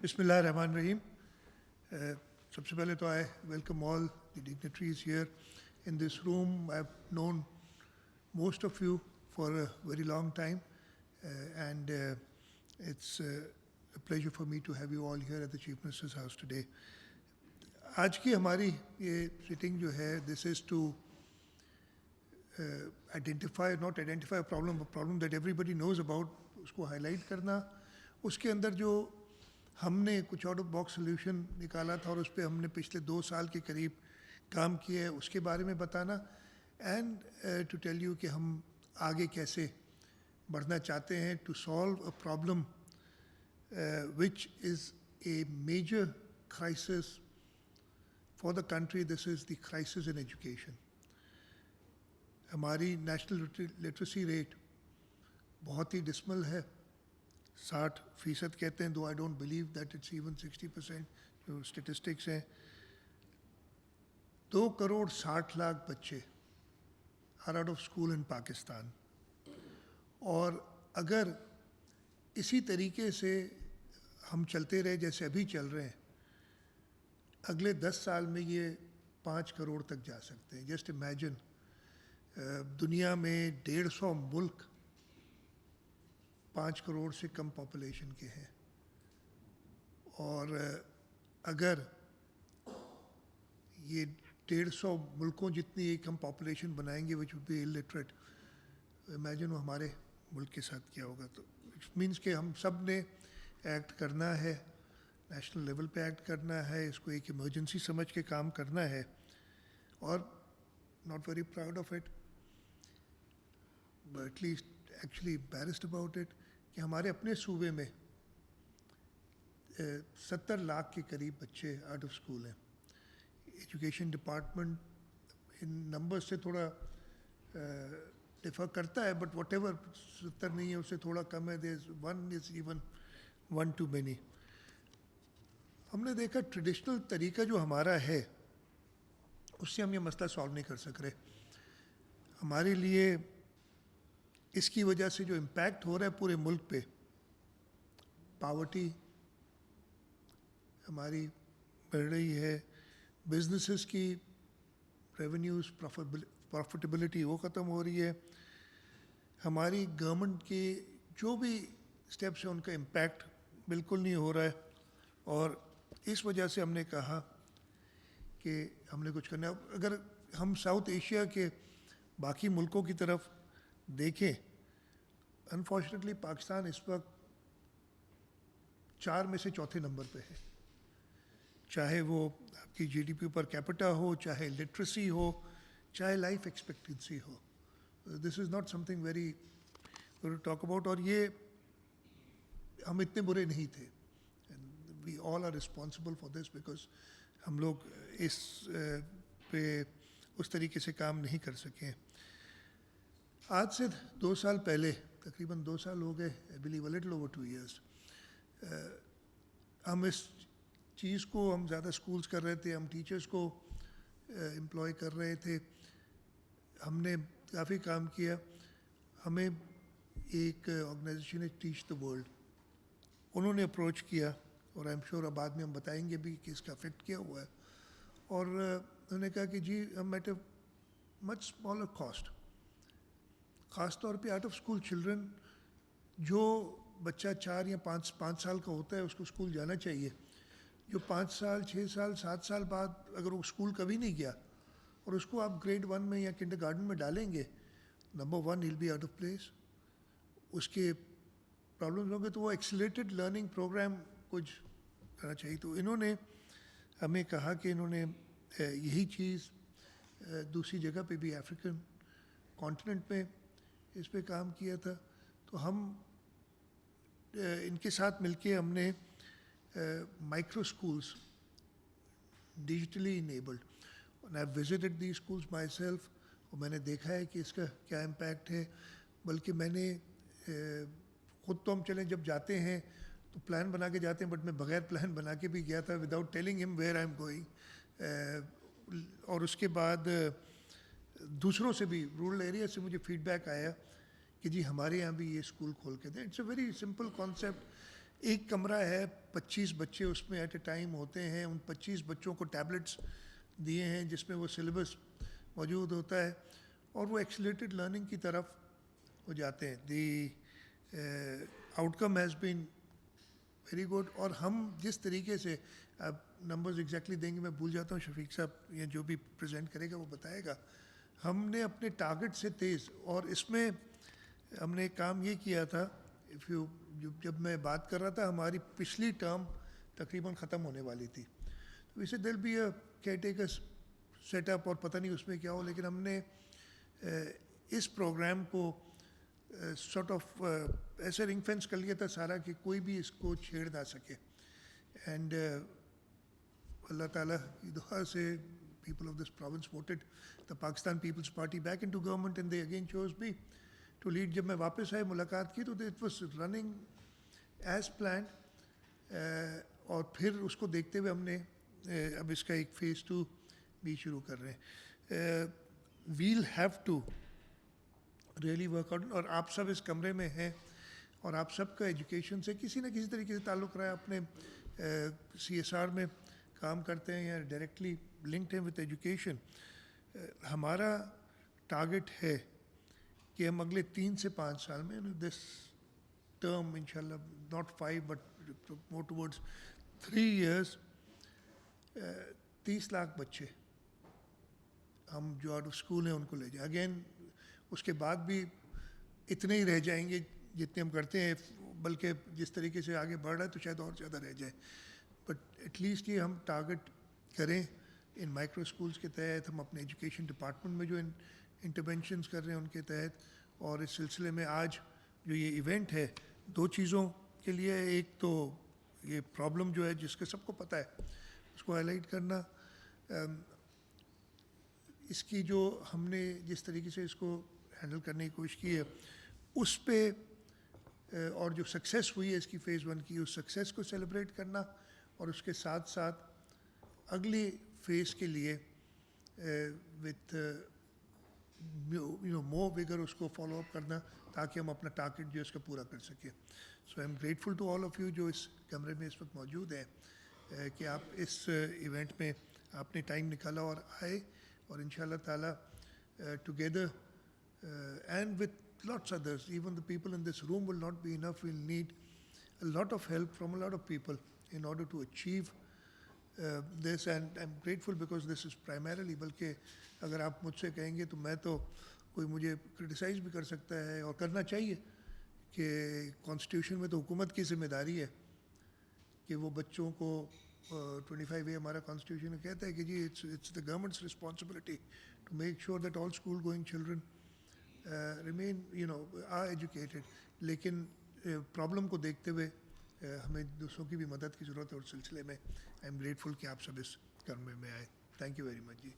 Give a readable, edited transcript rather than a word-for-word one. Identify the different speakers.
Speaker 1: Bismillahirrahmanirrahim. सबसे पहले तो I welcome all the dignitaries here in this room. I've known most of you for a very long time, and it's a pleasure for me to have you all here at the Chief Minister's house today. आज की हमारी ये sitting जो है, this is to identify a problem that everybody knows about, उसको highlight करना, उसके अंदर जो हमने कुछ आउट ऑफ बॉक्स सोल्यूशन निकाला था और उस पर हमने पिछले 2 साल के करीब काम किया है उसके बारे में बताना, एंड टू टेल यू कि हम आगे कैसे बढ़ना चाहते हैं to solve a problem which is a major crisis for the country. This is the crisis in education. हमारी नेशनल लिटरेसी रेट बहुत ही डिस्मल है, 60% कहते हैं, though I don't believe that it's even 60%. जो स्टेटिस्टिक्स हैं, 2,60,00,000 बच्चे are out of school in Pakistan. और अगर इसी तरीके से हम चलते रहे जैसे अभी चल रहे हैं, अगले 10 साल में ये 5 करोड़ तक जा सकते हैं. जस्ट इमेजिन, दुनिया में 150 मुल्क 5 करोड़ से कम पॉपुलेशन के हैं, और अगर ये 150 मुल्कों जितनी एक हम पॉपुलेशन बनाएंगे which would be illiterate, imagine वो हमारे मुल्क के साथ क्या होगा. तो इट मीन्स कि हम सब ने एक्ट करना है, नेशनल लेवल पे एक्ट करना है, इसको एक इमरजेंसी समझ के काम करना है. और not very proud of it, but at least actually embarrassed about it, कि हमारे अपने सूबे में 70 लाख के करीब बच्चे आउट ऑफ स्कूल हैं. एजुकेशन डिपार्टमेंट इन नंबर से थोड़ा डिफर करता है, बट वट एवर 70 नहीं है, उससे थोड़ा कम है. One is even one two many. हमने देखा ट्रेडिशनल तरीका जो हमारा है उससे हम ये मसला सॉल्व नहीं कर सक रहे. हमारे लिए इसकी वजह से जो इम्पैक्ट हो रहा है पूरे मुल्क पे, पावर्टी हमारी बढ़ रही है, बिजनेसेस की रेवेन्यूज़ प्रॉफिटेबिलिटी वो ख़त्म हो रही है, हमारी गवर्नमेंट के जो भी स्टेप्स हैं उनका इम्पैक्ट बिल्कुल नहीं हो रहा है. और इस वजह से हमने कहा कि हमने कुछ करना है. अगर हम साउथ एशिया के बाकी मुल्कों की तरफ देखें, अनफॉर्चुनेटली पाकिस्तान इस वक्त 4 में से चौथे नंबर पे है, चाहे वो आपकी जीडीपी पर कैपिटा हो, चाहे लिटरेसी हो, चाहे लाइफ एक्सपेक्टेंसी हो. This is not something very to talk about. और ये हम इतने बुरे नहीं थे. We all are responsible for this because हम लोग इस पे उस तरीके से काम नहीं कर सके. आज से 2 साल पहले, तकरीबन 2 साल हो गए, I believe a little over 2 years, हम इस चीज़ को हम ज़्यादा स्कूल्स कर रहे थे, हम टीचर्स को एम्प्लॉय कर रहे थे, हमने काफ़ी काम किया. हमें एक ऑर्गेनाइजेशन है टीच द वर्ल्ड, उन्होंने अप्रोच किया, और आई एम श्योर बाद में हम बताएंगे भी कि इसका अफेक्ट क्या हुआ है. और उन्होंने कहा कि जी हम at a much smaller cost, ख़ास तौर पे आउट ऑफ स्कूल चिल्ड्रन, जो बच्चा 4 या 5 साल का होता है उसको स्कूल जाना चाहिए. जो 5 साल 6 साल 7 साल बाद अगर वो स्कूल कभी नहीं गया और उसको आप ग्रेड 1 में या किंडरगार्टन में डालेंगे, number 1 will be out of place, उसके प्रॉब्लम्स होंगे. तो वो एक्सीलरेटेड लर्निंग प्रोग्राम कुछ करना चाहिए. तो इन्होंने हमें कहा कि इन्होंने यही चीज़ दूसरी जगह पे भी, अफ्रीकन कॉन्टिनेंट में इस पे काम किया था. तो हम इनके साथ मिलके हमने micro schools digitally enabled, I have visited the schools my self, और मैंने देखा है कि इसका क्या इम्पैक्ट है. बल्कि मैंने ख़ुद तो हम चले जब जाते हैं तो प्लान बना के जाते हैं, बट मैं बग़ैर प्लान बना के भी गया था, without telling him where I am going. और उसके बाद दूसरों से भी, रूरल एरिया से मुझे फीडबैक आया कि जी हमारे यहाँ भी ये स्कूल खोल के दें. It's a very simple concept. ایک کمرہ ہے 25 بچے اس میں ایٹ اے ٹائم ہوتے ہیں. ان 25 بچوں کو ٹیبلٹس دیے ہیں جس میں وہ سلیبس موجود ہوتا ہے اور وہ ایکسیلریٹڈ لرننگ کی طرف ہو جاتے ہیں. The out come has been very good. اور ہم جس طریقے سے اب نمبرز ایگزیکٹلی دیں گے, میں بھول جاتا ہوں, شفیق صاحب یا جو بھی پریزنٹ کرے گا وہ بتائے گا. ہم نے اپنے ٹارگٹ سے تیز, اور اس میں ہم نے ایک کام یہ کیا تھا, جب میں بات کر رہا تھا ہماری پچھلی ٹرم تقریباً ختم ہونے والی تھی, تو اسے دل بھی کیئر ٹیکرس سیٹ اپ اور پتہ نہیں اس میں کیا ہو, لیکن ہم نے اس پروگرام کو سارٹ آف ایسے رنگ فینس کر لیا تھا سارا کہ کوئی بھی اس کو چھیڑ نہ سکے. اینڈ اللہ تعالیٰ کی دعا سے people of this province voted the Pakistan People's Party back into government and they again chose me to lead. جب میں واپس آئے ملاقات کی تو it was running as planned, اور پھر اس کو دیکھتے ہوئے ہم نے اب اس کا ایک phase 2 بھی شروع کر رہے ہیں. we'll have to really work out, اور آپ سب اس کمرے میں ہیں اور آپ سب کا ایجوکیشن سے کسی نہ کسی طریقے سے تعلق رہا ہے, اپنے CSR میں کام کرتے ہیں یا ڈائریکٹلی لنکڈ ہیں وتھ ایجوکیشن. ہمارا ٹارگٹ ہے کہ ہم اگلے 3 سے 5 سال میں دس ٹرم انشاءاللہ not 5 but more towards 3 years 30 lakh بچے ہم جو آؤٹ آف اسکول ہیں ان کو لے جائیں. اگین اس کے بعد بھی اتنے ہی رہ جائیں گے جتنے ہم کرتے ہیں, بلکہ جس طریقے سے آگے بڑھ رہا ہے تو شاید اور زیادہ رہ جائیں. بٹ ایٹ لیسٹ یہ ہم ٹارگٹ کریں ان مائکرو اسکولس کے تحت, ہم اپنے ایجوکیشن ڈپارٹمنٹ میں جو انٹرونشنس کر رہے ہیں ان کے تحت. اور اس سلسلے میں آج جو یہ ایونٹ ہے 2 چیزوں کے لیے, ایک تو یہ پرابلم جو ہے جس کا سب کو پتہ ہے اس کو ہائی لائٹ کرنا, اس کی جو ہم نے جس طریقے سے اس کو ہینڈل کرنے کی کوشش کی ہے اس پہ, اور جو سکسیس ہوئی ہے اس کی فیز 1 کی, اس سکسیس کو سیلیبریٹ کرنا, اور اس کے ساتھ ساتھ اگلی فیز کے لیے وتھ مور ویگر اس کو فالو اپ کرنا تاکہ ہم اپنا ٹارگٹ جو اس کا پورا کر سکیں. So I am grateful to all of you جو اس کمرے میں اس وقت موجود ہیں کہ آپ اس ایونٹ میں آپ نے ٹائم نکالا اور آئے, اور ان شاء اللہ تعالیٰ together and with lots others, even the people in this room will not be enough. We'll need a lot of help from a lot of people in order to achieve this, and I'm grateful because this is primarily, بلکہ اگر آپ مجھ سے کہیں گے تو میں تو کوئی مجھے کرٹیسائز بھی کر سکتا ہے, اور کرنا چاہیے کہ کانسٹیٹیوشن میں تو حکومت کی ذمہ داری ہے کہ وہ بچوں کو 25A ہمارا کانسٹیٹیوشن کہتا ہے کہ جی it's the government's responsibility to make sure that all school going children remain are educated. لیکن پرابلم کو دیکھتے ہوئے ہمیں دوسروں کی بھی مدد کی ضرورت ہے, اور سلسلے میں آئی ایم گریٹفل کہ آپ سب اس کمرے میں آئے. Thank you very much G.